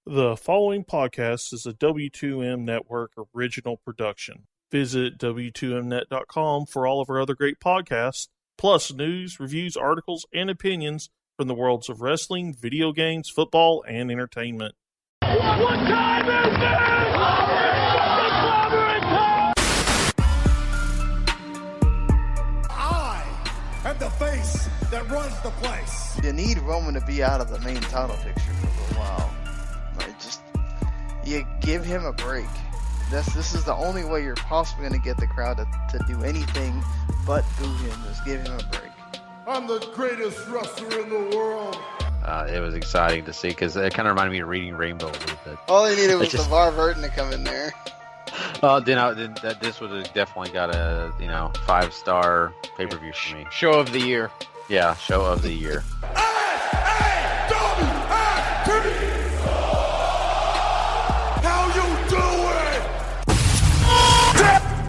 The following podcast is a W2M Network original production. Visit W2Mnet.com for all of our other great podcasts, plus news, reviews, articles, and opinions from the worlds of wrestling, video games, football, and entertainment. What time is it? I am the face that runs the place. You need Roman to be out of the main title picture for a little while. You give him a break. This is the only way you're possibly going to get the crowd to do anything but boo him. Just give him a break. I'm the greatest wrestler in the world. It was exciting to see because it kind of reminded me of Reading Rainbow a little bit. All they needed was LeVar Burton to come in there. This would have definitely got a 5-star pay-per-view for me. Show of the year. Yeah, show of the year.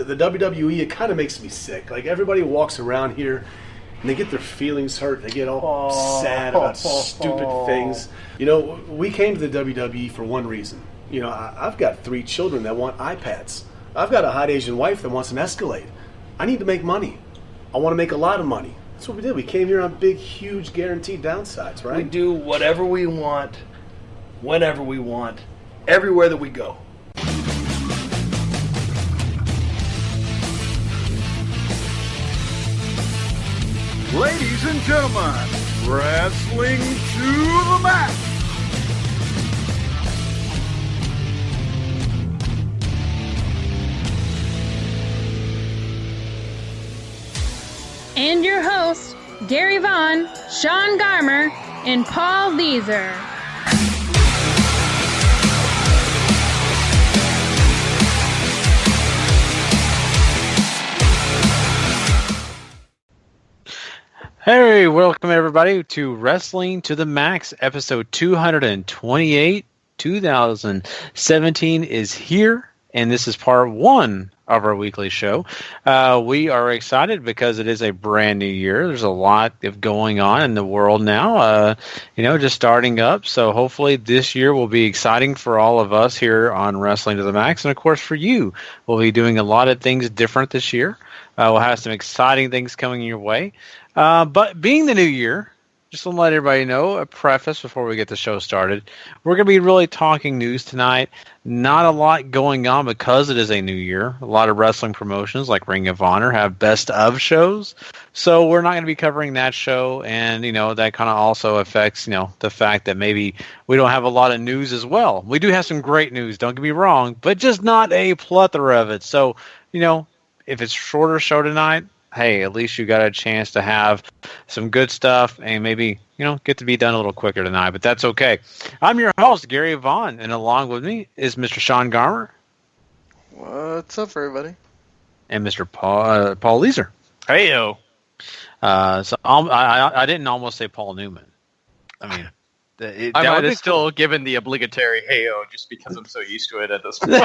The WWE, it kind of makes me sick. Like, everybody walks around here and they get their feelings hurt. They get all sad about stupid things. You know, we came to the WWE for one reason. You know, I've got 3 children that want iPads. I've got a hot Asian wife that wants an Escalade. I need to make money. I want to make a lot of money. That's what we did. We came here on big, huge, guaranteed downsides, right? We do whatever we want, whenever we want, everywhere that we go. Ladies and gentlemen, wrestling to the max. And your hosts, Gary Vaughn, Sean Garmer, and Paul Leeser. Hey, welcome everybody to Wrestling to the Max, episode 228. 2017 is here, and this is part 1 of our weekly show. We are excited because it is a brand new year. There's a lot of going on in the world now, just starting up. So hopefully this year will be exciting for all of us here on Wrestling to the Max. And of course for you, we'll be doing a lot of things different this year. We'll have some exciting things coming your way. But being the new year, just to let everybody know, a preface before we get the show started, we're going to be really talking news tonight. Not a lot going on because it is a new year. A lot of wrestling promotions like Ring of Honor have best of shows. So we're not going to be covering that show. And, that kind of also affects, the fact that maybe we don't have a lot of news as well. We do have some great news, don't get me wrong, but just not a plethora of it. So, if it's a shorter show tonight, hey, at least you got a chance to have some good stuff and maybe, get to be done a little quicker tonight, but that's okay. I'm your host, Gary Vaughn, and along with me is Mr. Sean Garmer. What's up, everybody? And Mr. Paul Leeser. Hey-o. So I didn't almost say Paul Newman. I mean, I might have still given the obligatory hey-o just because I'm so used to it at this point.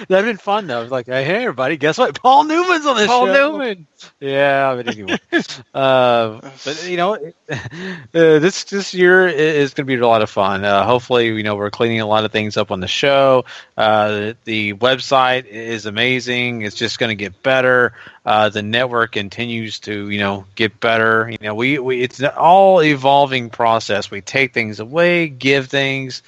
That'd been fun though. I was like, hey everybody, guess what? Paul Newman's on this show. Paul Newman. Yeah, but anyway. This year is going to be a lot of fun. Hopefully, we're cleaning a lot of things up on the show. The website is amazing. It's just going to get better. The network continues to, get better. It's an all evolving process. We take things away, give things.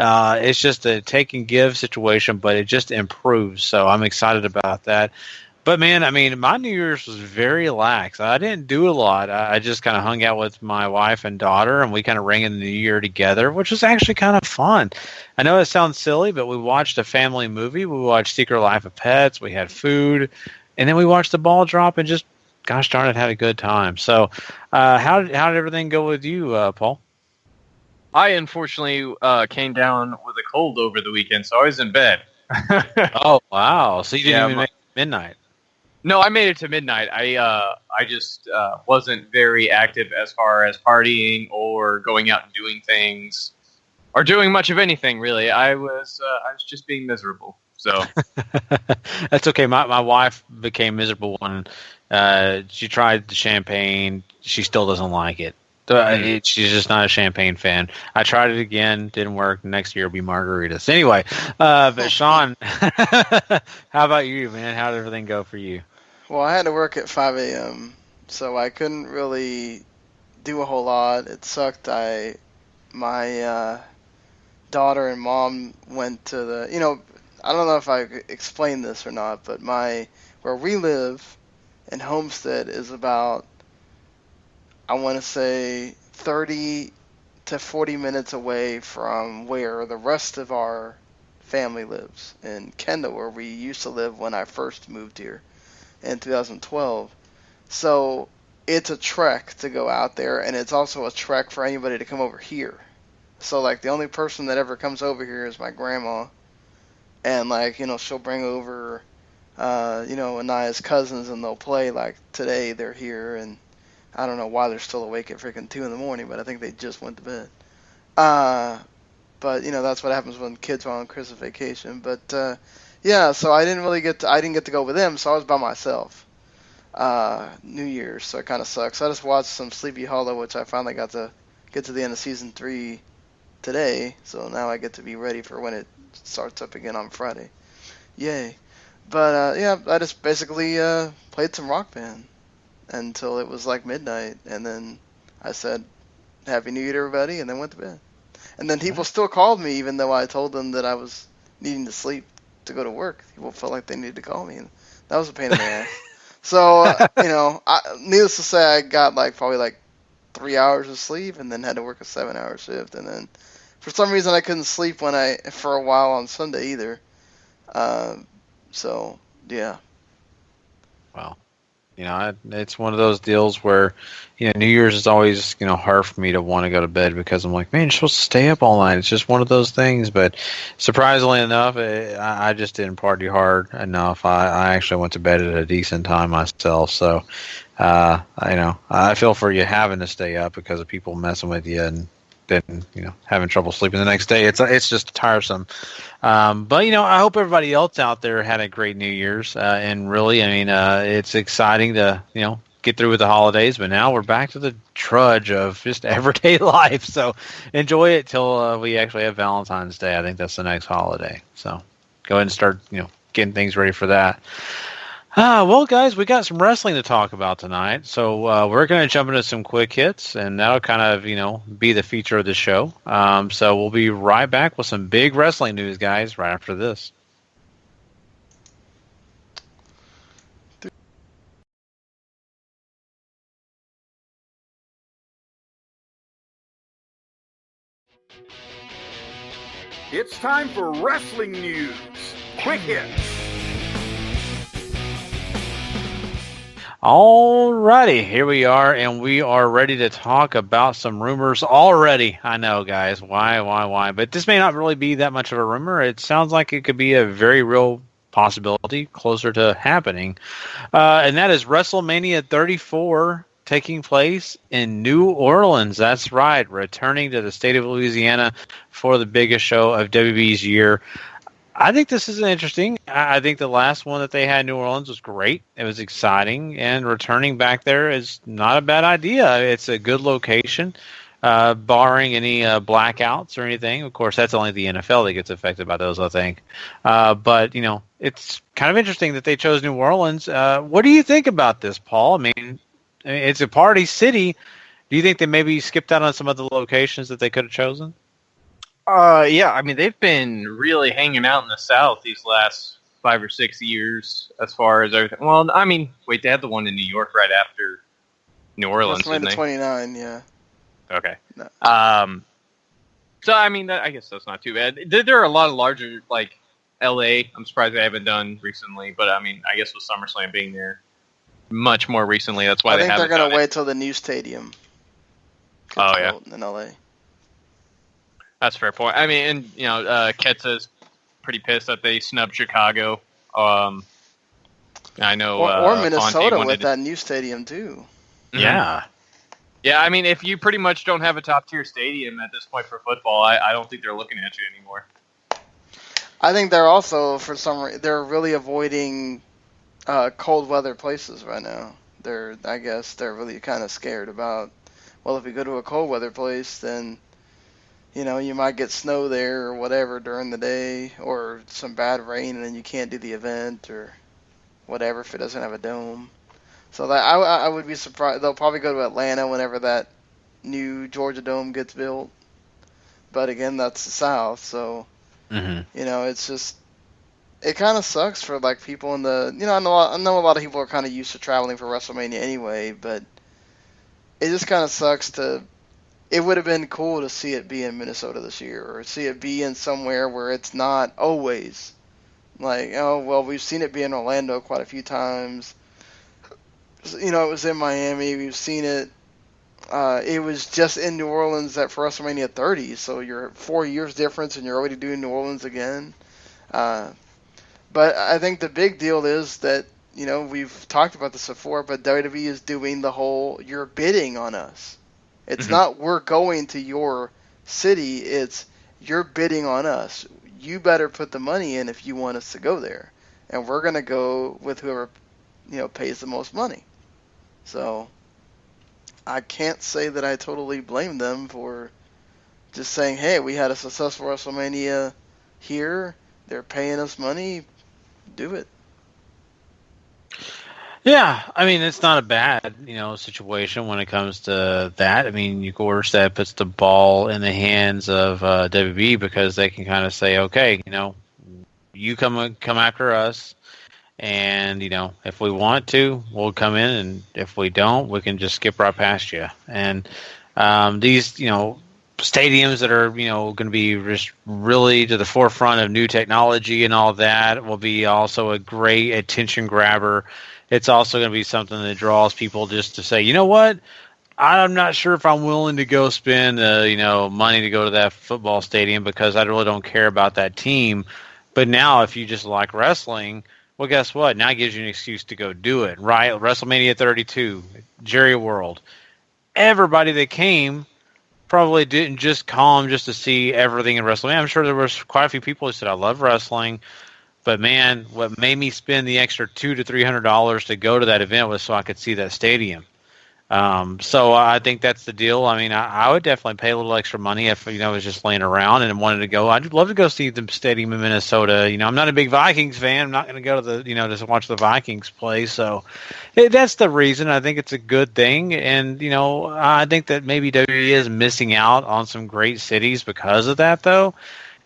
It's just a take and give situation, but it just improves. So I'm excited about that. But man, my New Year's was very lax. I didn't do a lot. I just kind of hung out with my wife and daughter, and we kind of rang in the New Year together, which was actually kind of fun. I know it sounds silly, but we watched a family movie. We watched Secret Life of Pets. We had food, and then we watched the ball drop and just, gosh darn it, had a good time. So how did everything go with you, Paul? I unfortunately came down with a cold over the weekend, so I was in bed. Oh, wow. So you didn't even make midnight. No, I made it to midnight. I just wasn't very active as far as partying or going out and doing things or doing much of anything, really. I was just being miserable. So that's okay. My wife became miserable when she tried the champagne. She still doesn't like it. She's just not a champagne fan. I tried it again, didn't work. Next year will be margaritas. Anyway, but Sean, how about you, man? How did everything go for you? Well, I had to work at 5 a.m., so I couldn't really do a whole lot. It sucked. My daughter and mom went to the, I don't know if I explained this or not, but where we live in Homestead is about, I want to say 30 to 40 minutes away from where the rest of our family lives in Kendall, where we used to live when I first moved here in 2012. So it's a trek to go out there, and it's also a trek for anybody to come over here. So, like, the only person that ever comes over here is my grandma, and, like, she'll bring over, Anaya's cousins, and they'll play. Like, today they're here, and I don't know why they're still awake at freaking 2 in the morning, but I think they just went to bed. But that's what happens when kids are on Christmas vacation. But yeah, so I didn't get to go with them, so I was by myself. New Year's, so it kind of sucks. So I just watched some Sleepy Hollow, which I finally got to get to the end of season 3 today. So now I get to be ready for when it starts up again on Friday. Yay! But yeah, I just basically played some Rock Band until it was like midnight, and then I said Happy New Year to everybody, and then went to bed. And then people still called me, even though I told them that I was needing to sleep to go to work. People felt like they needed to call me, and that was a pain in the ass. So, needless to say, I got probably 3 hours of sleep, and then had to work a 7-hour shift. And then, for some reason, I couldn't sleep for a while on Sunday either. So, yeah. Well, it's one of those deals where, New Year's is always, hard for me to want to go to bed because I'm like, man, you're supposed to stay up all night. It's just one of those things. But surprisingly enough, I just didn't party hard enough. I actually went to bed at a decent time myself. So, I feel for you having to stay up because of people messing with you and then, having trouble sleeping the next day. It's just tiresome. But, I hope everybody else out there had a great New Year's. And really, it's exciting to, get through with the holidays. But now we're back to the trudge of just everyday life. So enjoy it till we actually have Valentine's Day. I think that's the next holiday. So go ahead and start, getting things ready for that. Well, guys, we got some wrestling to talk about tonight, so we're going to jump into some quick hits, and that'll kind of, be the feature of the show. So we'll be right back with some big wrestling news, guys, right after this. It's time for wrestling news. Quick hits. Alrighty, here we are, and we are ready to talk about some rumors already. I know, guys, why? But this may not really be that much of a rumor. It sounds like it could be a very real possibility closer to happening. And that is WrestleMania 34 taking place in New Orleans. That's right, returning to the state of Louisiana for the biggest show of WWE's year. I think this is interesting. I think the last one that they had in New Orleans was great. It was exciting, and returning back there is not a bad idea. It's a good location, barring any blackouts or anything. Of course, that's only the NFL that gets affected by those, I think. But, it's kind of interesting that they chose New Orleans. What do you think about this, Paul? It's a party city. Do you think they maybe skipped out on some other locations that they could have chosen? Yeah, they've been really hanging out in the South these last 5 or 6 years as far as everything. Well, wait, they had the one in New York right after New Orleans, didn't they? 29, yeah. Okay. No. So, I guess that's not too bad. There are a lot of larger, L.A., I'm surprised they haven't done recently, but, I guess with SummerSlam being there much more recently, that's why they haven't done it. I think they're going to wait till the new stadium. Oh, yeah. In L.A. That's a fair point. Ketsa's pretty pissed that they snubbed Chicago. I know. Or Minnesota with that new stadium too. Yeah. Yeah, if you pretty much don't have a top-tier stadium at this point for football, I don't think they're looking at you anymore. I think they're also, for some reason, they're really avoiding cold weather places right now. I guess they're really kind of scared about well, if we go to a cold weather place, then, you might get snow there or whatever during the day, or some bad rain, and then you can't do the event or whatever if it doesn't have a dome. So that I would be surprised. They'll probably go to Atlanta whenever that new Georgia Dome gets built. But again, that's the South, so it's just, it kind of sucks for like people in the, I know a lot of people are kind of used to traveling for WrestleMania anyway, but it just kind of sucks to. It would have been cool to see it be in Minnesota this year, or see it be in somewhere where it's not always like, oh well, we've seen it be in Orlando quite a few times. It was in Miami. We've seen it. It was just in New Orleans for WrestleMania 30, so you're 4 years difference, and you're already doing New Orleans again. But I think the big deal is that, we've talked about this before, but WWE is doing the whole, you're bidding on us. It's not we're going to your city, it's you're bidding on us. You better put the money in if you want us to go there. And we're going to go with whoever, pays the most money. So I can't say that I totally blame them for just saying, hey, we had a successful WrestleMania here. They're paying us money. Do it. Yeah, I mean, it's not a bad, situation when it comes to that. I mean, of course, that puts the ball in the hands of WWE, because they can kind of say, okay, you come after us, and, if we want to, we'll come in, and if we don't, we can just skip right past you. And these, stadiums that are, going to be just really to the forefront of new technology and all that will be also a great attention grabber. It's also going to be something that draws people just to say, you know what, I'm not sure if I'm willing to go spend, money to go to that football stadium, because I really don't care about that team. But now, if you just like wrestling, well, guess what? Now it gives you an excuse to go do it, right? WrestleMania 32, Jerry World. Everybody that came probably didn't just come just to see everything in WrestleMania. I'm sure there was quite a few people who said, I love wrestling. But man, what made me spend the extra $200 to $300 to go to that event was so I could see that stadium. So I think that's the deal. I mean, I would definitely pay a little extra money if I was just laying around and wanted to go. I'd love to go see the stadium in Minnesota. I'm not a big Vikings fan. I'm not going to go to the just watch the Vikings play. So that's the reason. I think it's a good thing, and I think that maybe WWE is missing out on some great cities because of that, though.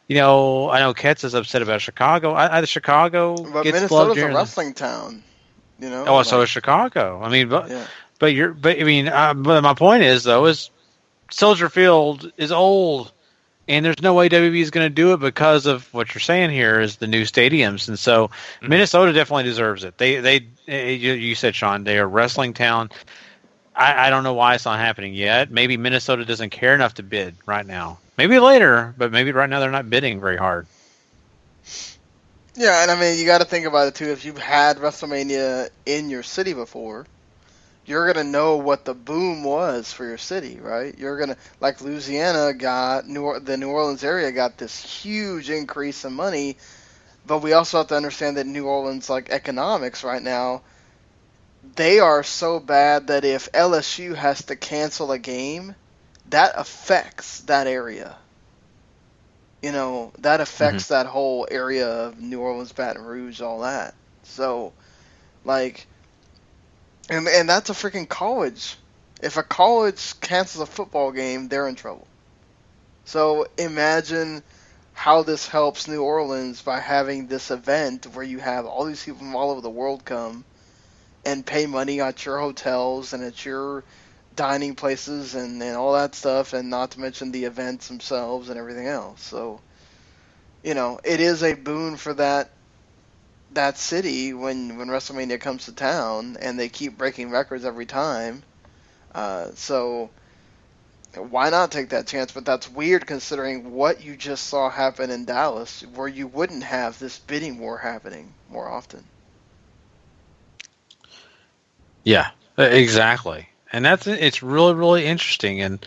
I know Ketz is upset about Chicago. Chicago but gets Minnesota's loved a wrestling town. So is Chicago. I mean, yeah. But my point is Soldier Field is old, and there's no way WWE is going to do it because of what you're saying here is the new stadiums, and so Minnesota definitely deserves it. You said, Sean, they are a wrestling town. I don't know why it's not happening yet. Maybe Minnesota doesn't care enough to bid right now. Maybe later, but maybe right now they're not bidding very hard. Yeah, and I mean, you got to think about it too. If you've had WrestleMania in your city before, you're going to know what the boom was for your city, right? You're going to, like Louisiana got, the New Orleans area got this huge increase in money, but we also have to understand that New Orleans, like economics right now, they are so bad that if LSU has to cancel a game, that affects that area. That affects that whole area of New Orleans, Baton Rouge, all that. So, like, and that's a freaking college. If a college cancels a football game, they're in trouble. So imagine how this helps New Orleans by having this event where you have all these people from all over the world come and pay money at your hotels and at your dining places and all that stuff, and not to mention the events themselves and everything else. So, it is a boon for that city when WrestleMania comes to town, and they keep breaking records every time. So why not take that chance? But that's weird considering what you just saw happen in Dallas, where you wouldn't have this bidding war happening more often. Yeah, exactly. And it's really, really interesting. And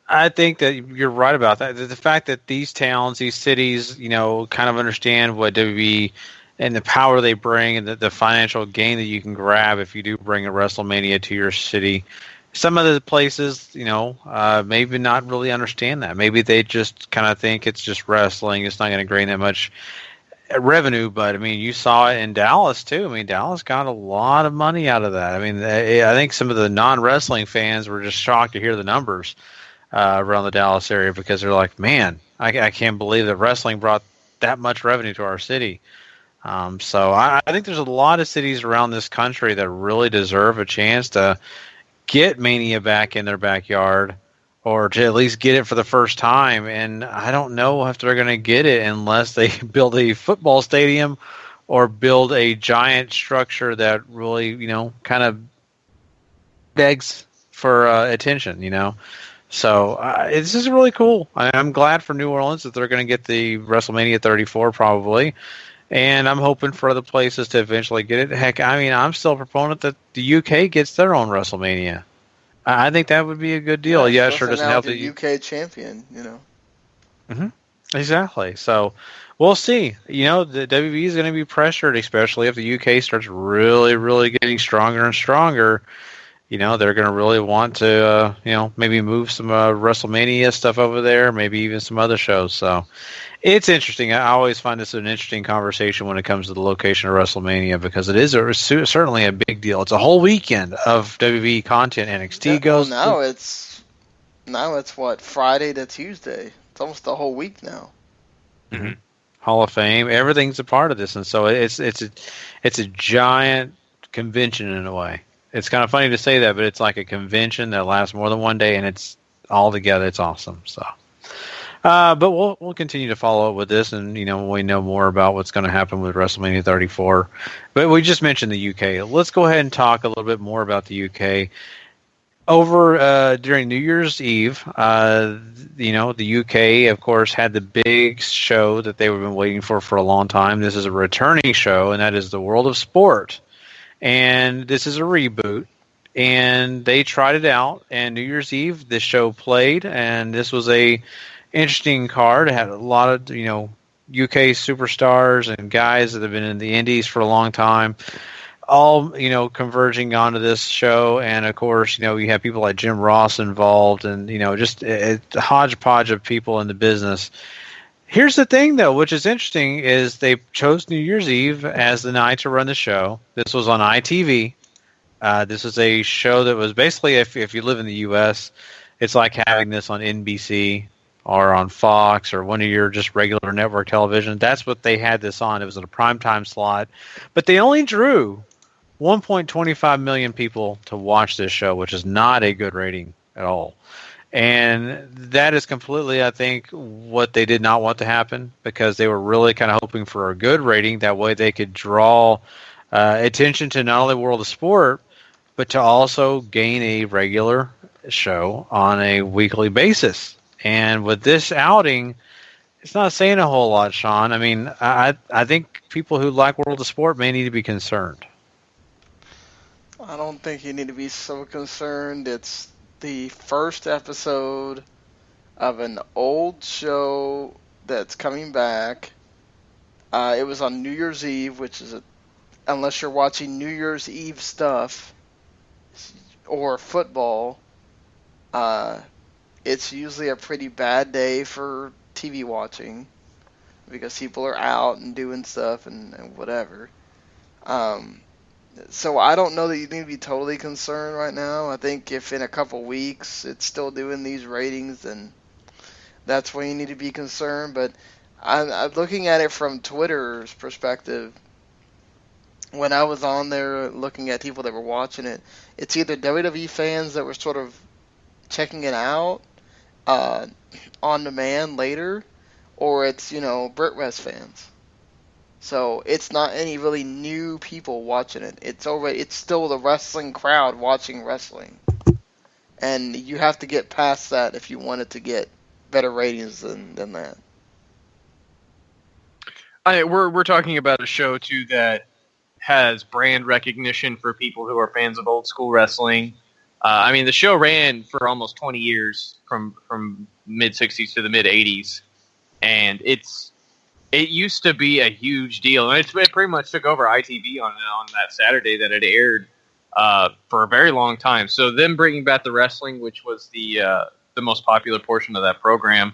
I think that you're right about that. The fact that these towns, these cities, kind of understand what WWE and the power they bring and the financial gain that you can grab if you do bring a WrestleMania to your city. some of the places, maybe not really understand that. Maybe they just kind of think it's just wrestling. It's not going to gain that much revenue. But I mean, you saw it in Dallas too. I mean, Dallas got a lot of money out of that. I mean, I think some of the non-wrestling fans were just shocked to hear the numbers around the Dallas area, because they're like, man, I can't believe that wrestling brought that much revenue to our city. So I think there's a lot of cities around this country that really deserve a chance to get Mania back in their backyard, or to at least get it for the first time. And I don't know if they're going to get it unless they build a football stadium or build a giant structure that really, kind of begs for attention, So this is really cool. I'm glad for New Orleans that they're going to get the WrestleMania 34 probably. And I'm hoping for other places to eventually get it. Heck, I mean, I'm still a proponent that the UK gets their own WrestleMania. I think that would be a good deal. Yeah, sure doesn't help the UK champion, Mm-hmm. Exactly. So we'll see. The WWE is going to be pressured, especially if the UK starts really, really getting stronger and stronger. They're going to really want to, maybe move some WrestleMania stuff over there, maybe even some other shows. So it's interesting. I always find this an interesting conversation when it comes to the location of WrestleMania, because it is certainly a big deal. It's a whole weekend of WWE content. NXT goes. Well, now it's what, Friday to Tuesday. It's almost the whole week now. Mm-hmm. Hall of Fame. Everything's a part of this, and so it's a giant convention in a way. It's kind of funny to say that, but it's like a convention that lasts more than one day, and it's all together. It's awesome. So, but we'll continue to follow up with this, and when we know more about what's going to happen with WrestleMania 34. But we just mentioned the UK. Let's go ahead and talk a little bit more about the UK. Over during New Year's Eve, the UK, of course, had the big show that they've been waiting for a long time. This is a returning show, and that is the World of Sport. And this is a reboot, and they tried it out. And New Year's Eve, this show played, and this was a interesting card. It had a lot of UK superstars and guys that have been in the Indies for a long time, all converging onto this show. And of course, you have people like Jim Ross involved, and just a hodgepodge of people in the business. Here's the thing, though, which is interesting, is they chose New Year's Eve as the night to run the show. This was on ITV. This is a show that was basically, if you live in the U.S., it's like having this on NBC or on Fox or one of your just regular network television. That's what they had this on. It was in a primetime slot. But they only drew 1.25 million people to watch this show, which is not a good rating at all. And that is completely, I think, what they did not want to happen, because they were really kind of hoping for a good rating. That way they could draw attention to not only World of Sport, but to also gain a regular show on a weekly basis. And with this outing, it's not saying a whole lot, Sean. I mean, I think people who like World of Sport may need to be concerned. I don't think you need to be so concerned. It's the first episode of an old show that's coming back. It was on New Year's Eve, which is unless you're watching New Year's Eve stuff or football, it's usually a pretty bad day for TV watching, because people are out and doing stuff and whatever. So I don't know that you need to be totally concerned right now. I think if in a couple weeks it's still doing these ratings, then that's when you need to be concerned. But I'm looking at it from Twitter's perspective. When I was on there looking at people that were watching it, it's either WWE fans that were sort of checking it out on demand later, or it's, Burt West fans. So it's not any really new people watching it. It's still the wrestling crowd watching wrestling. And you have to get past that if you want it to get better ratings than that. We're talking about a show too that has brand recognition for people who are fans of old school wrestling. I mean, the show ran for almost 20 years, from mid 60s to the mid 80s, and it used to be a huge deal, and it pretty much took over ITV on that Saturday that it aired. for a very long time. So them bringing back the wrestling, which was the most popular portion of that program,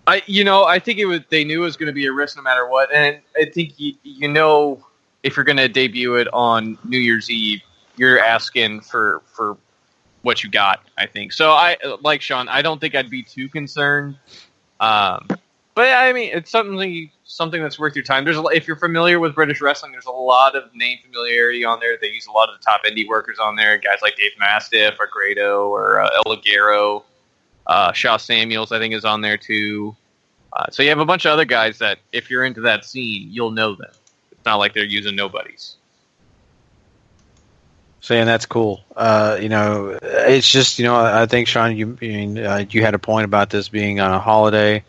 I think they knew it was going to be a risk no matter what, and I think if you're going to debut it on New Year's Eve, you're asking for what you got, I think. So like Sean, I don't think I'd be too concerned. But I mean, it's something that's worth your time. If you're familiar with British wrestling, there's a lot of name familiarity on there. They use a lot of the top indie workers on there, guys like Dave Mastiff or Grado or El Ligero. Shaw Samuels, I think, is on there too. So you have a bunch of other guys that, if you're into that scene, you'll know them. It's not like they're using nobodies. So, and that's cool. It's just, I think, Sean, you had a point about this being on a holiday.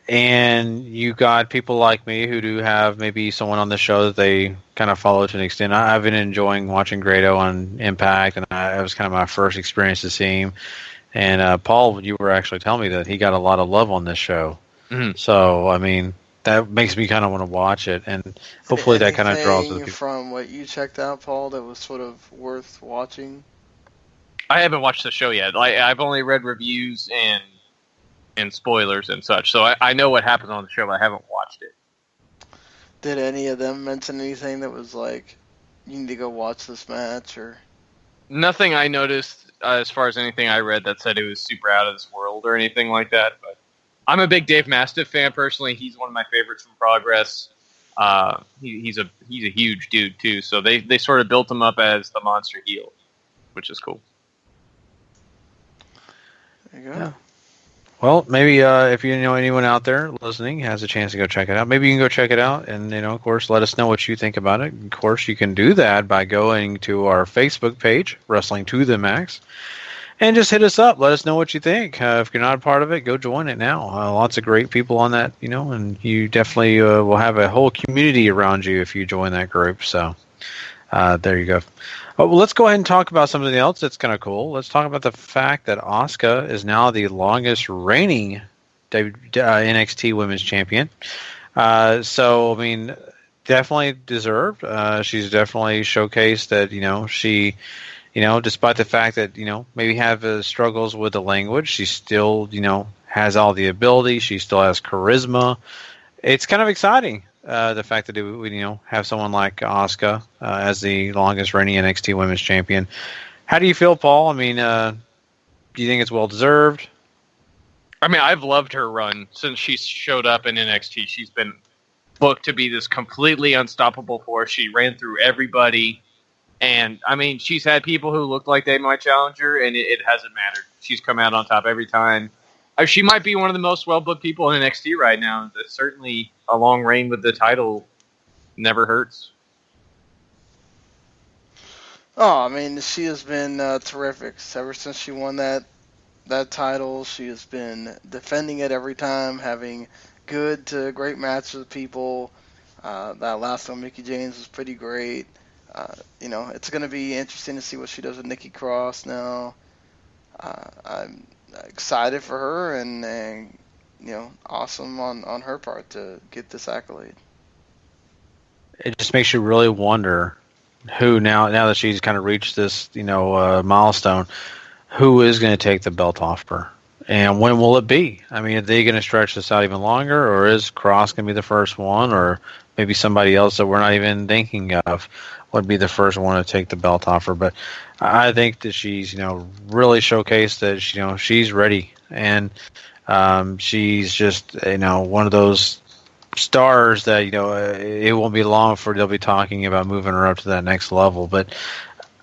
And you got people like me who do have maybe someone on the show that they kind of follow to an extent. I've been enjoying watching Grado on Impact, and that was kind of my first experience to see him. And Paul, you were actually telling me that he got a lot of love on this show. Mm-hmm. So, I mean, that makes me kind of want to watch it, and hopefully that kind of draws the people. From what you checked out, Paul, that was sort of worth watching? I haven't watched the show yet. I've only read reviews and spoilers and such, so I know what happens on the show, but I haven't watched it. Did any of them mention anything that was like, you need to go watch this match, or? Nothing I noticed as far as anything I read that said it was super out of this world or anything like that, but I'm a big Dave Mastiff fan personally. He's one of my favorites from Progress. He's a huge dude too, so they sort of built him up as the monster heel, which is cool. There you go. Yeah. Well, maybe if you know anyone out there listening has a chance to go check it out, maybe you can go check it out, and of course, let us know what you think about it. Of course, you can do that by going to our Facebook page, Wrestling to the Max, and just hit us up. Let us know what you think. If you're not a part of it, go join it now. Lots of great people on that, and you definitely will have a whole community around you if you join that group. So there you go. Well, let's go ahead and talk about something else that's kind of cool. Let's talk about the fact that Asuka is now the longest reigning NXT Women's Champion. So, I mean, definitely deserved. She's definitely showcased that, she, despite the fact that, maybe have struggles with the language, she still, has all the ability. She still has charisma. It's kind of exciting. The fact that we have someone like Asuka as the longest reigning NXT Women's Champion. How do you feel, Paul? I mean, do you think it's well deserved? I mean, I've loved her run since she showed up in NXT. She's been booked to be this completely unstoppable force. She ran through everybody, and I mean, she's had people who looked like they might challenge her, and it hasn't mattered. She's come out on top every time. She might be one of the most well-booked people in NXT right now. Certainly, a long reign with the title never hurts. Oh, I mean, she has been terrific ever since she won that title. She has been defending it every time, having good to great matches with people. That last one, Mickie James, was pretty great. It's going to be interesting to see what she does with Nikki Cross now. I'm excited for her, and awesome on her part to get this accolade. It just makes you really wonder who now that she's kind of reached this milestone, who is going to take the belt off her, and when will it be? I mean, are they going to stretch this out even longer, or is Cross going to be the first one, or maybe somebody else that we're not even thinking of would be the first one to take the belt off her? But I think that she's really showcased that she's ready, and she's just one of those stars that it won't be long before they'll be talking about moving her up to that next level. But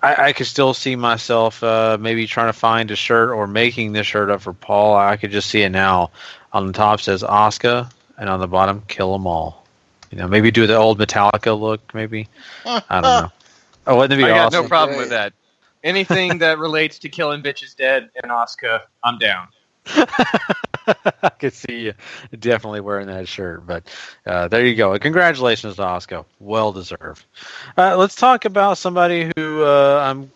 I could still see myself maybe trying to find a shirt or making this shirt up for Paul. I could just see it now. On the top says Asuka, and on the bottom, kill 'em all. Maybe do the old Metallica look, maybe. I don't know. Oh, wouldn't it be awesome? I got no problem with that. Anything that relates to killing bitches dead and Asuka, I'm down. I could see you definitely wearing that shirt, but there you go. Congratulations to Asuka. Well deserved. Let's talk about somebody who I'm,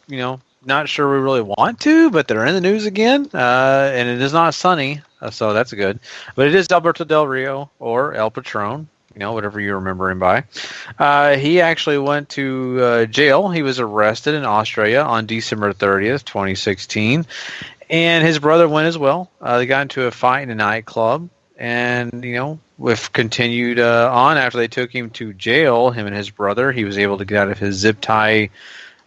not sure we really want to, but they're in the news again, and it is not Sunny, so that's good. But it is Alberto Del Rio, or El Patron. whatever you remember him by. He actually went to jail. He was arrested in Australia on December 30th, 2016. And his brother went as well. They got into a fight in a nightclub. And, we've continued on after they took him to jail, him and his brother. He was able to get out of his zip tie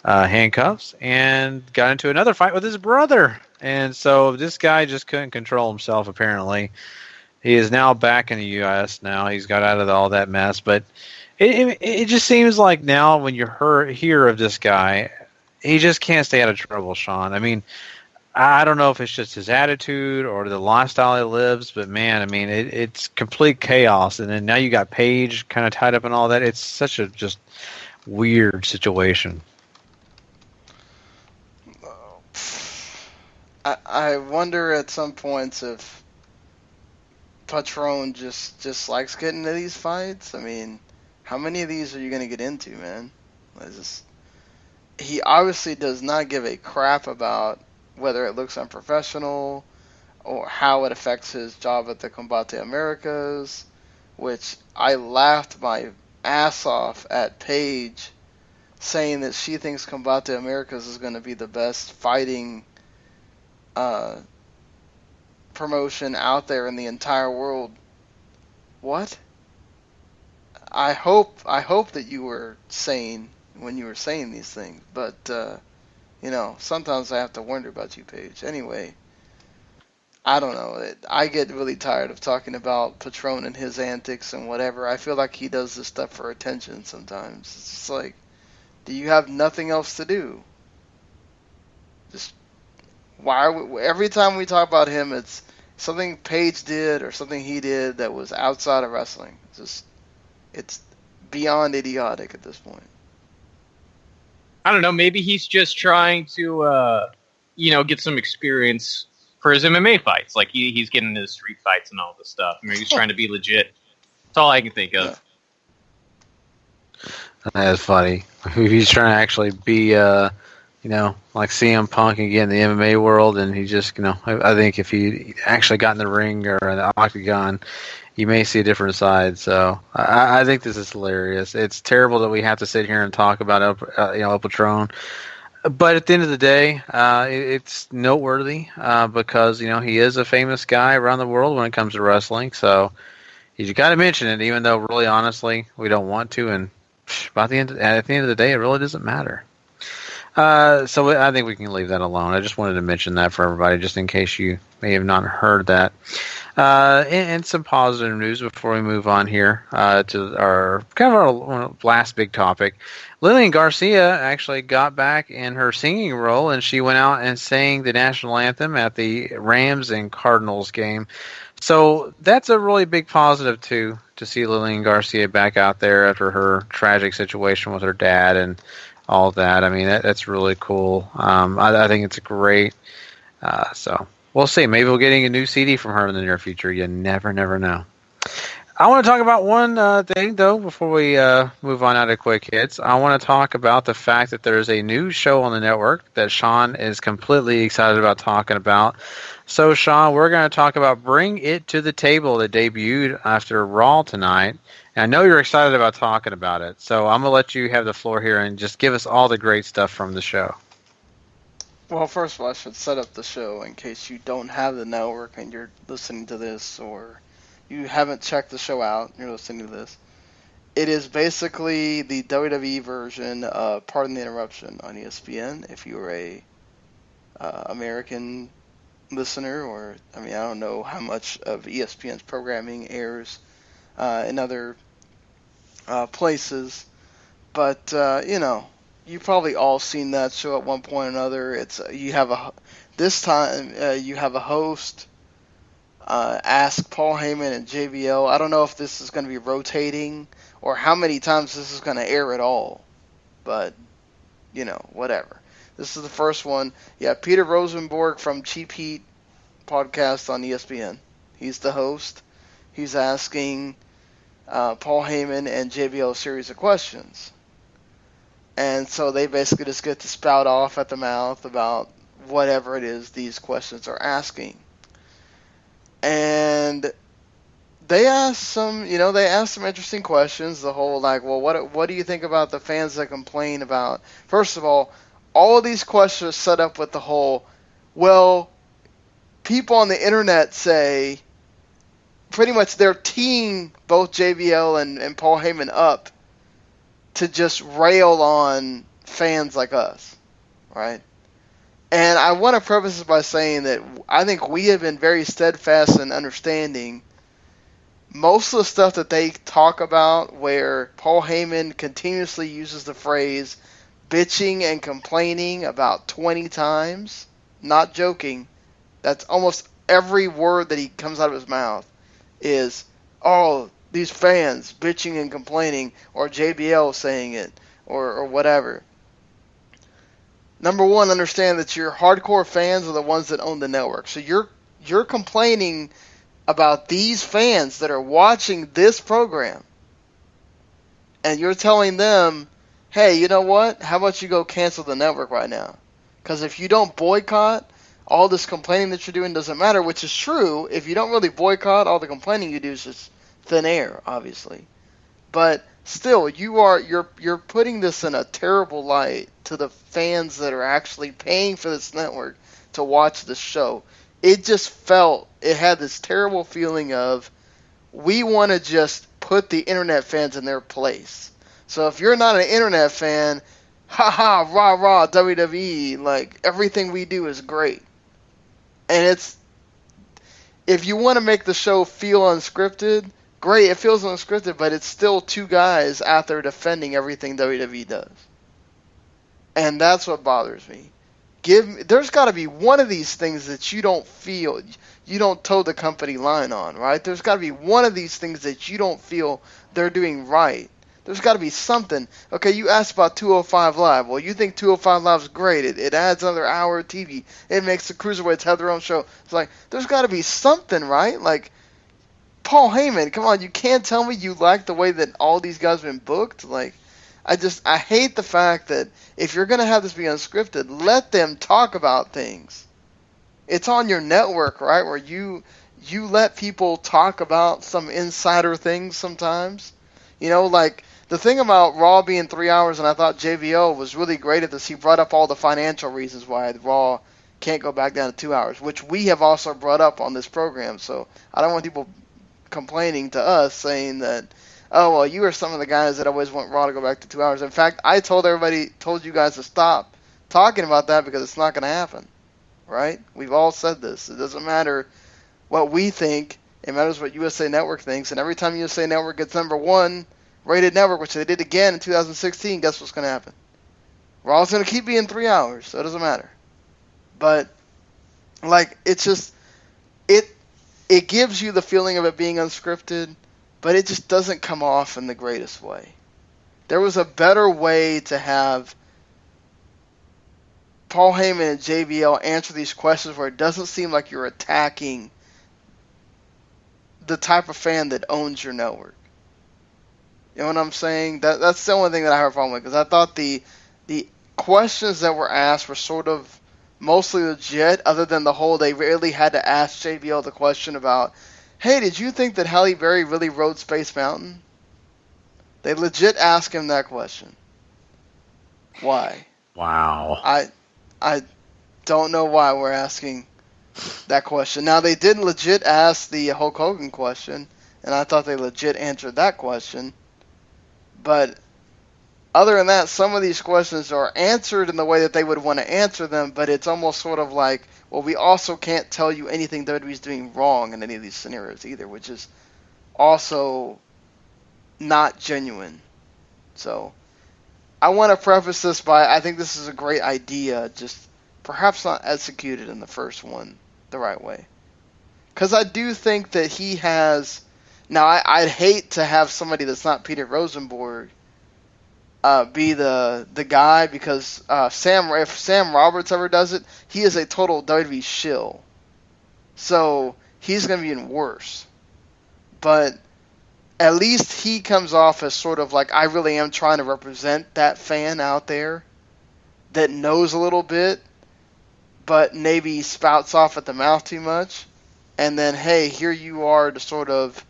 handcuffs and got into another fight with his brother. And so this guy just couldn't control himself, apparently. He is now back in the U.S. now. He's got out of all that mess. But it just seems like now when you hear of this guy, he just can't stay out of trouble, Sean. I mean, I don't know if it's just his attitude or the lifestyle he lives, but man, I mean, it's complete chaos. And then now you got Paige kind of tied up in all that. It's such a just weird situation. I wonder at some points if Patron just likes getting into these fights. I mean, how many of these are you going to get into, man? He obviously does not give a crap about whether it looks unprofessional or how it affects his job at the Combate Americas, which I laughed my ass off at Paige saying that she thinks Combate Americas is going to be the best fighting promotion out there in the entire world. What? I hope that you were sane when you were saying these things, but sometimes I have to wonder about you, Paige. Anyway, I don't know. I get really tired of talking about Patron and his antics and whatever. I feel like he does this stuff for attention sometimes. It's just like, do you have nothing else to do? Just every time we talk about him, it's something Paige did or something he did that was outside of wrestling. It's beyond idiotic at this point. I don't know. Maybe he's just trying to, get some experience for his MMA fights. Like he's getting into street fights and all this stuff. I mean, he's trying to be legit. That's all I can think of. Yeah. That's funny. He's trying to actually be, like CM Punk and get in the MMA world, and he just, I think if he actually got in the ring or in the octagon, you may see a different side. So I think this is hilarious. It's terrible that we have to sit here and talk about El Patron, but at the end of the day, it's noteworthy because he is a famous guy around the world when it comes to wrestling. So you got to mention it, even though really honestly we don't want to. And at the end of the day, it really doesn't matter. So I think we can leave that alone. I just wanted to mention that for everybody, just in case you may have not heard that. And some positive news before we move on here to our last big topic. Lillian Garcia actually got back in her singing role, and she went out and sang the national anthem at the Rams and Cardinals game. So that's a really big positive to see Lillian Garcia back out there after her tragic situation with her dad and all that. I mean, that's really cool. I think it's great. So we'll see. Maybe we'll getting a new CD from her in the near future. You never know. I want to talk about one thing, though, before we move on out of quick hits. I want to talk about the fact that there's a new show on the network that Sean is completely excited about talking about. So, Sean, we're going to talk about Bring It to the Table that debuted after Raw tonight. And I know you're excited about talking about it. So I'm going to let you have the floor here and just give us all the great stuff from the show. Well, first of all, I should set up the show in case you don't have the network and you're listening to this, or you haven't checked the show out and you're listening to this. It is basically the WWE version of Pardon the Interruption on ESPN. If you're a American listener, or I don't know how much of ESPN's programming airs in other places, but you've probably all seen that show at one point or another. It's you have a host. Ask Paul Heyman and JBL. I don't know if this is going to be rotating or how many times this is going to air at all, but whatever. This is the first one. Yeah, Peter Rosenborg from Cheap Heat podcast on ESPN. He's the host. He's asking Paul Heyman and JBL a series of questions. And so they basically just get to spout off at the mouth about whatever it is these questions are asking. And they asked some, they asked some interesting questions. The whole like, well, what do you think about the fans that complain about? First of all of these questions are set up with the whole, well, people on the internet say, pretty much they're teeing both JBL and Paul Heyman up to just rail on fans like us, right? And I want to preface this by saying that I think we have been very steadfast in understanding most of the stuff that they talk about, where Paul Heyman continuously uses the phrase bitching and complaining about 20 times, not joking. That's almost every word that he comes out of his mouth is, oh, these fans bitching and complaining, or JBL saying it, or whatever. Number one, understand that your hardcore fans are the ones that own the network. So you're complaining about these fans that are watching this program, and you're telling them, hey, you know what? How about you go cancel the network right now? Because if you don't boycott, all this complaining that you're doing doesn't matter, which is true. If you don't really boycott, all the complaining you do is just thin air, obviously. But still, you're putting this in a terrible light to the fans that are actually paying for this network to watch this show. It just it had this terrible feeling of, we want to just put the internet fans in their place. So if you're not an internet fan, haha, rah rah, WWE, like, everything we do is great. And if you want to make the show feel unscripted, great, it feels unscripted, but it's still two guys out there defending everything WWE does. And that's what bothers me. There's got to be one of these things that you don't feel, you don't toe the company line on, right? There's got to be one of these things that you don't feel they're doing right. There's got to be something. Okay, you asked about 205 Live. Well, you think 205 Live is great. It adds another hour of TV. It makes the Cruiserweights have their own show. It's like, there's got to be something, right? Like, Paul Heyman, come on, you can't tell me you like the way that all these guys have been booked? Like, I hate the fact that if you're going to have this be unscripted, let them talk about things. It's on your network, right, where you let people talk about some insider things sometimes. Like, the thing about Raw being 3 hours, and I thought JBL was really great at this, he brought up all the financial reasons why Raw can't go back down to 2 hours, which we have also brought up on this program. So I don't want people complaining to us saying that, oh, well, you are some of the guys that always want Raw to go back to 2 hours. In fact, I told you guys to stop talking about that because it's not going to happen, right? We've all said this. It doesn't matter what we think. It matters what USA Network thinks. And every time USA Network gets number one rated network, which they did again in 2016, guess what's going to happen? Raw's going to keep being 3 hours, so it doesn't matter. But, like, it's just, it gives you the feeling of it being unscripted, but it just doesn't come off in the greatest way. There was a better way to have Paul Heyman and JBL answer these questions where it doesn't seem like you're attacking the type of fan that owns your network. You know what I'm saying? That's the only thing that I have a problem with, because I thought the questions that were asked were sort of mostly legit, other than the whole they really had to ask JBL the question about, hey, did you think that Halle Berry really rode Space Mountain? They legit asked him that question. Why? Wow. I don't know why we're asking that question. Now, they did legit ask the Hulk Hogan question, and I thought they legit answered that question. But other than that, some of these questions are answered in the way that they would want to answer them, but it's almost sort of like, well, we also can't tell you anything WWE's doing wrong in any of these scenarios either, which is also not genuine. So I want to preface this by, I think this is a great idea, just perhaps not executed in the first one the right way. Because I do think that he has... Now, I'd hate to have somebody that's not Peter Rosenborg be the guy, because if Sam Roberts ever does it, he is a total WWE shill. So he's going to be even worse. But at least he comes off as sort of like, I really am trying to represent that fan out there that knows a little bit, but maybe spouts off at the mouth too much. And then, hey, here you are to sort of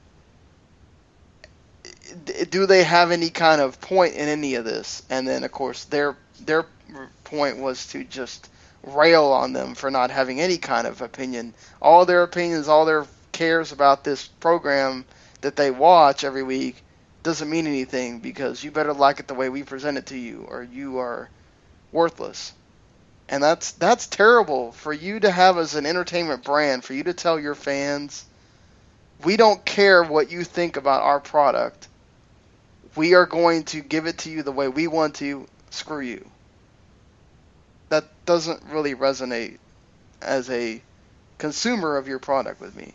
do they have any kind of point in any of this? And then, of course, their point was to just rail on them for not having any kind of opinion. All their opinions, all their cares about this program that they watch every week doesn't mean anything, because you better like it the way we present it to you, or you are worthless. And that's terrible for you to have as an entertainment brand, for you to tell your fans, we don't care what you think about our product. We are going to give it to you the way we want to. Screw you. That doesn't really resonate as a consumer of your product with me.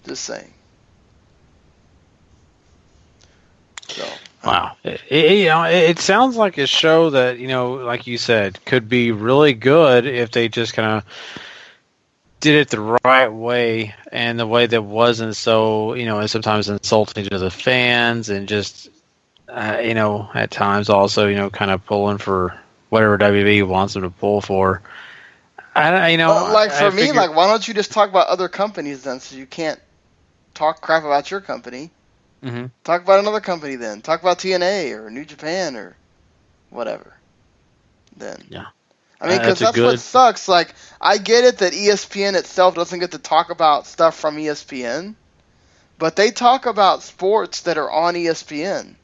Just saying. So. Wow. It sounds like a show that, like you said, could be really good if they just kind of did it the right way, and the way that wasn't so, sometimes insulting to the fans, and just, at times also, kind of pulling for whatever WWE wants them to pull for. Why don't you just talk about other companies then, so you can't talk crap about your company? Mm-hmm. Talk about another company then. Talk about TNA or New Japan or whatever. Then. Yeah. I mean, because that's what sucks. Like, I get it that ESPN itself doesn't get to talk about stuff from ESPN, but they talk about sports that are on ESPN,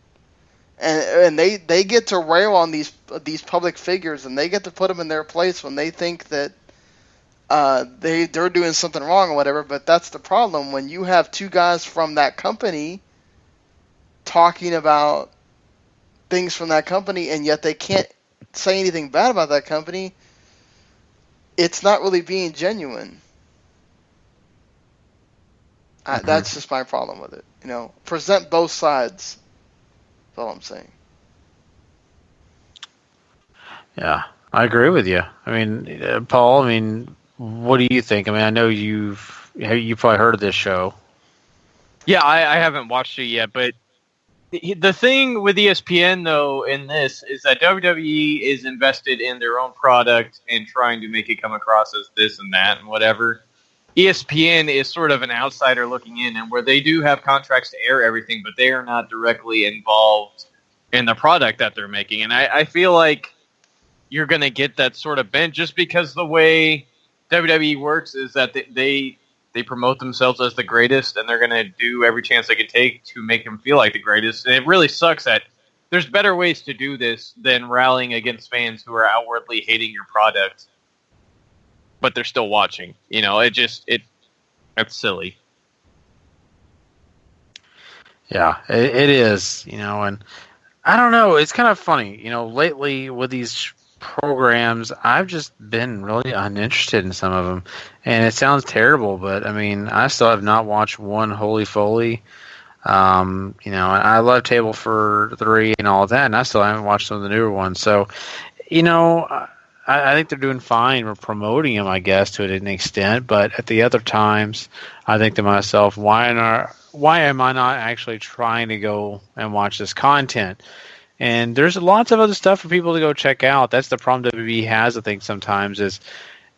and they get to rail on these public figures, and they get to put them in their place when they think that they're doing something wrong or whatever. But that's the problem when you have two guys from that company talking about things from that company, and yet they can't say anything bad about that company. It's not really being genuine. That's just my problem with it. Present both sides. That's all I'm saying. Yeah, I agree with you. I mean, Paul, what do you think? I mean, I know you probably heard of this show. Yeah, I haven't watched it yet, but the thing with ESPN, though, in this is that WWE is invested in their own product and trying to make it come across as this and that and whatever. ESPN is sort of an outsider looking in, and where they do have contracts to air everything, but they are not directly involved in the product that they're making. And I feel like you're going to get that sort of bent just because the way WWE works is that they promote themselves as the greatest, and they're going to do every chance they can take to make them feel like the greatest. And it really sucks that there's better ways to do this than rallying against fans who are outwardly hating your product, but they're still watching. That's silly. Yeah, it is, and I don't know. It's kind of funny, lately with these programs, I've just been really uninterested in some of them, and it sounds terrible, but I still have not watched one Holy Foley. I love Table for Three and all of that, and I still haven't watched some of the newer ones. So, I think they're doing fine. We're promoting them, I guess, to an extent, but at the other times, I think to myself, why am I not actually trying to go and watch this content? And there's lots of other stuff for people to go check out. That's the problem WWE has, I think, sometimes, is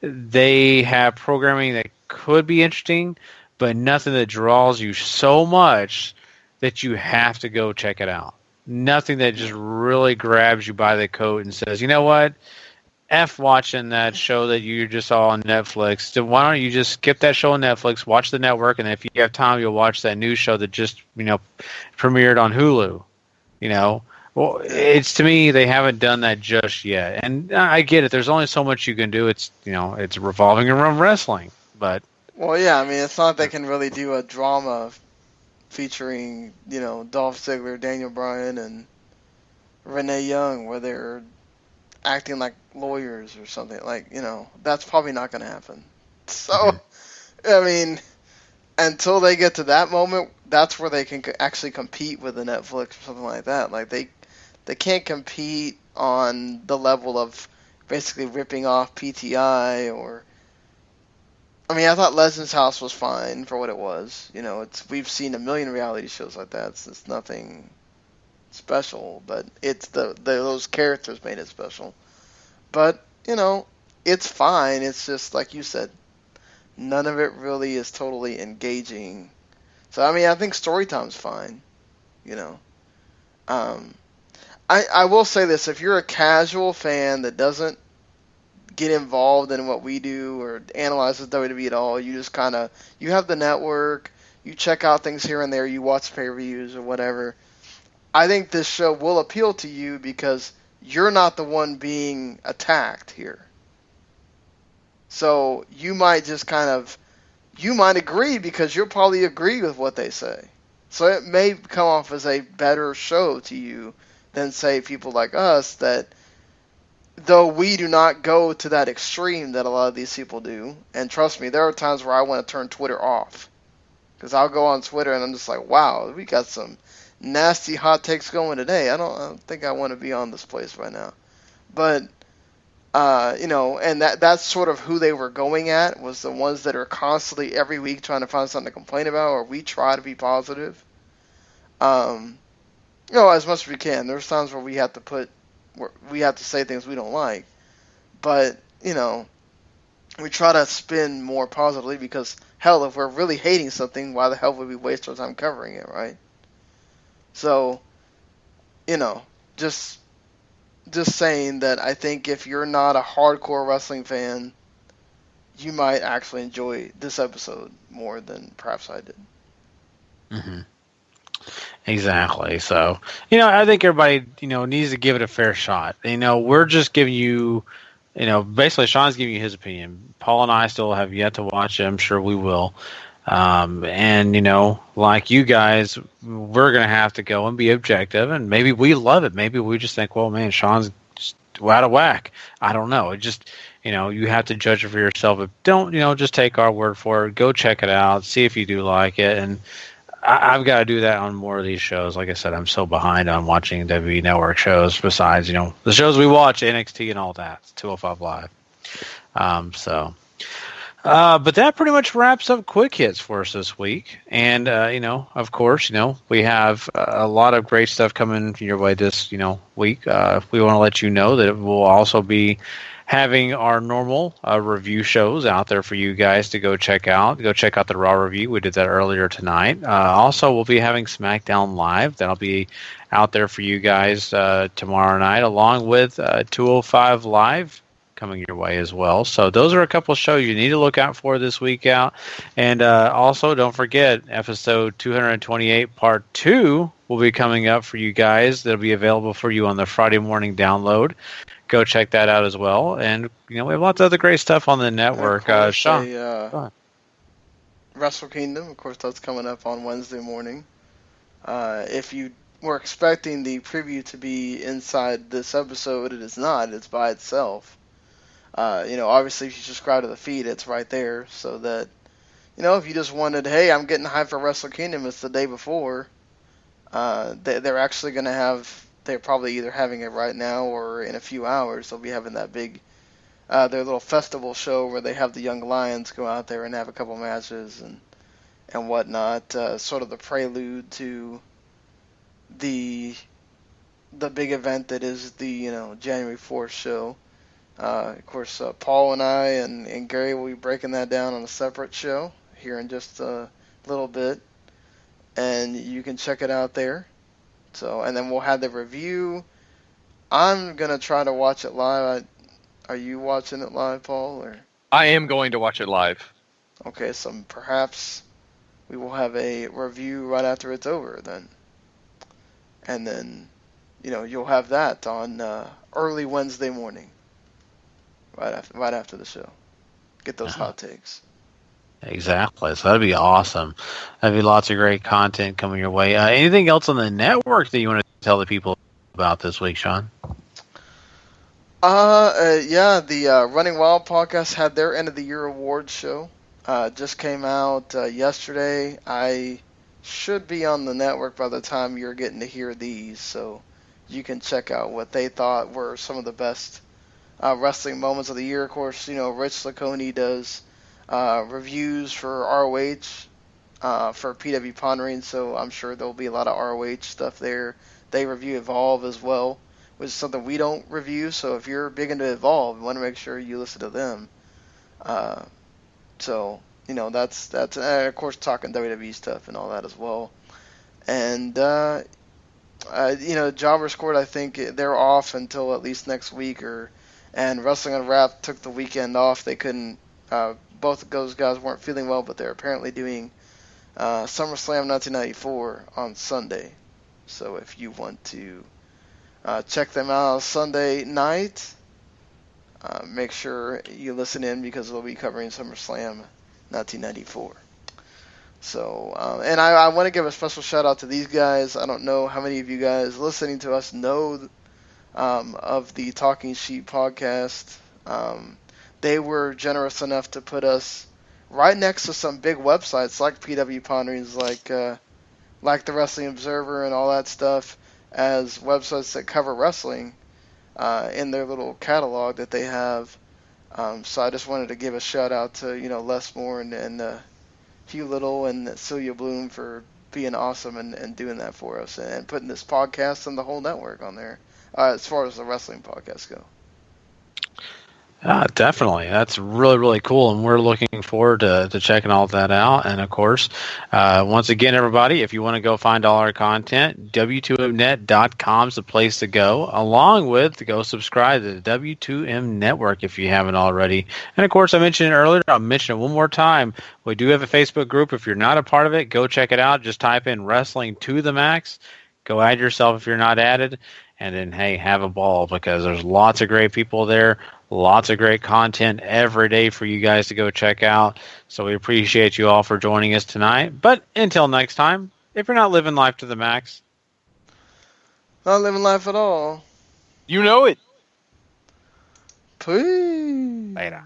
they have programming that could be interesting, but nothing that draws you so much that you have to go check it out. Nothing that just really grabs you by the coat and says, you know what? F watching that show that you just saw on Netflix. So why don't you just skip that show on Netflix, watch the network, and if you have time, you'll watch that new show that just, premiered on Hulu. Well, it's, to me, they haven't done that just yet. And I get it. There's only so much you can do. It's, it's revolving around wrestling. But well, yeah, it's not like they can really do a drama featuring, Dolph Ziggler, Daniel Bryan, and Renee Young, where they're acting like lawyers or something. That's probably not going to happen. So, until they get to that moment, that's where they can actually compete with the Netflix or something like that. They can't compete on the level of basically ripping off PTI or... I thought Legends House was fine for what it was. We've seen a million reality shows like that. It's nothing special, but it's those characters made it special. But, it's fine. It's just, like you said, none of it really is totally engaging. So, I think Storytime's fine. you know. I will say this: if you're a casual fan that doesn't get involved in what we do or analyzes WWE at all, you just kind of, you have the network, you check out things here and there, you watch pay-per-views or whatever. I think this show will appeal to you because you're not the one being attacked here. So you might just you might agree because you'll probably agree with what they say. So it may come off as a better show to you than, say, people like us that, though we do not go to that extreme that a lot of these people do, and trust me, there are times where I want to turn Twitter off. Because I'll go on Twitter and I'm just like, wow, we got some nasty hot takes going today. I don't think I want to be on this place right now. But, and that's sort of who they were going at, was the ones that are constantly every week trying to find something to complain about, or we try to be positive. As much as we can. There's times where we have to say things we don't like. But, we try to spin more positively because, hell, if we're really hating something, why the hell would we waste our time covering it, right? So, just saying that I think if you're not a hardcore wrestling fan, you might actually enjoy this episode more than perhaps I did. Mm-hmm. Exactly. So, I think everybody, needs to give it a fair shot. We're just giving you, basically Sean's giving you his opinion. Paul and I still have yet to watch it. I'm sure we will. Like you guys, we're going to have to go and be objective, and maybe we love it. Maybe we just think, well, man, Sean's just out of whack. I don't know. It just, you have to judge it for yourself. But don't, just take our word for it. Go check it out. See if you do like it. And I've got to do that on more of these shows. Like I said, I'm so behind on watching WWE Network shows besides, the shows we watch, NXT and all that, 205 Live. But that pretty much wraps up Quick Hits for us this week. And, of course, we have a lot of great stuff coming your way this, week. We want to let you know that we'll also be having our normal review shows out there for you guys to go check out. Go check out the Raw review. We did that earlier tonight. Also, we'll be having SmackDown Live. That'll be out there for you guys tomorrow night, along with 205 Live coming your way as well. So those are a couple of shows you need to look out for this week out. And also, don't forget, episode 228 Part 2 will be coming up for you guys. That'll be available for you on the Friday morning download. Go check that out as well. And, we have lots of other great stuff on the network. Sean. Wrestle Kingdom, of course, that's coming up on Wednesday morning. If you were expecting the preview to be inside this episode, it is not. It's by itself. Obviously, if you subscribe to the feed, it's right there. So that, if you just wanted, hey, I'm getting hyped for Wrestle Kingdom, it's the day before. They're actually going to have, they're probably either having it right now or in a few hours. They'll be having that big, their little festival show where they have the young lions go out there and have a couple matches and whatnot. Sort of the prelude to the big event that is the, January 4th show. Of course, Paul and I and Gary will be breaking that down on a separate show here in just a little bit. And you can check it out there. So, and then we'll have the review. I'm going to try to watch it live. Are you watching it live, Paul? Or? I am going to watch it live. Okay, so perhaps we will have a review right after it's over then. And then, you'll have that on early Wednesday morning. Right after the show. Get those hot takes. Exactly. So that'd be awesome. That'd be lots of great content coming your way. Anything else on the network that you want to tell the people about this week, Sean? The Running Wild podcast had their end of the year awards show. Just came out yesterday. I should be on the network by the time you're getting to hear these, so you can check out what they thought were some of the best wrestling moments of the year. Of course, Rich Lacconi does reviews for ROH for PW Pondering, so I'm sure there'll be a lot of ROH stuff there. They review Evolve as well, which is something we don't review, so if you're big into Evolve, you want to make sure you listen to them. That's of course talking WWE stuff and all that as well. And Jobber Squad, I think they're off until at least next week, and Wrestling Unwrapped took the weekend off. They couldn't. Both of those guys weren't feeling well, but they're apparently doing SummerSlam 1994 on Sunday. So if you want to check them out Sunday night, make sure you listen in because they'll be covering SummerSlam 1994. So, and I want to give a special shout out to these guys. I don't know how many of you guys listening to us know of the Talking Sheep podcast. They were generous enough to put us right next to some big websites like PW Ponderings, like the Wrestling Observer and all that stuff, as websites that cover wrestling in their little catalog that they have. So I just wanted to give a shout out to Les Moore and Hugh Little and Celia Bloom for being awesome and doing that for us and putting this podcast and the whole network on there as far as the wrestling podcasts go. Definitely. That's really, really cool, and we're looking forward to checking all that out. And, of course, once again, everybody, if you want to go find all our content, W2Mnet.com is the place to go, along with to go subscribe to the W2M Network if you haven't already. And, of course, I mentioned it earlier. I'll mention it one more time. We do have a Facebook group. If you're not a part of it, go check it out. Just type in Wrestling to the Max. Go add yourself if you're not added. And then, hey, have a ball because there's lots of great people there, lots of great content every day for you guys to go check out. So we appreciate you all for joining us tonight. But until next time, if you're not living life to the max, not living life at all, you know it. Please. Later.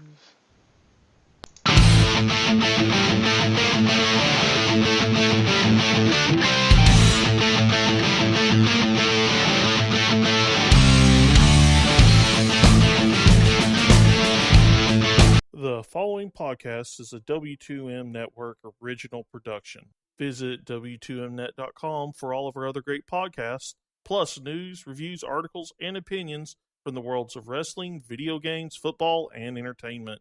The following podcast is a W2M Network original production. Visit W2Mnet.com for all of our other great podcasts, plus news, reviews, articles, and opinions from the worlds of wrestling, video games, football, and entertainment.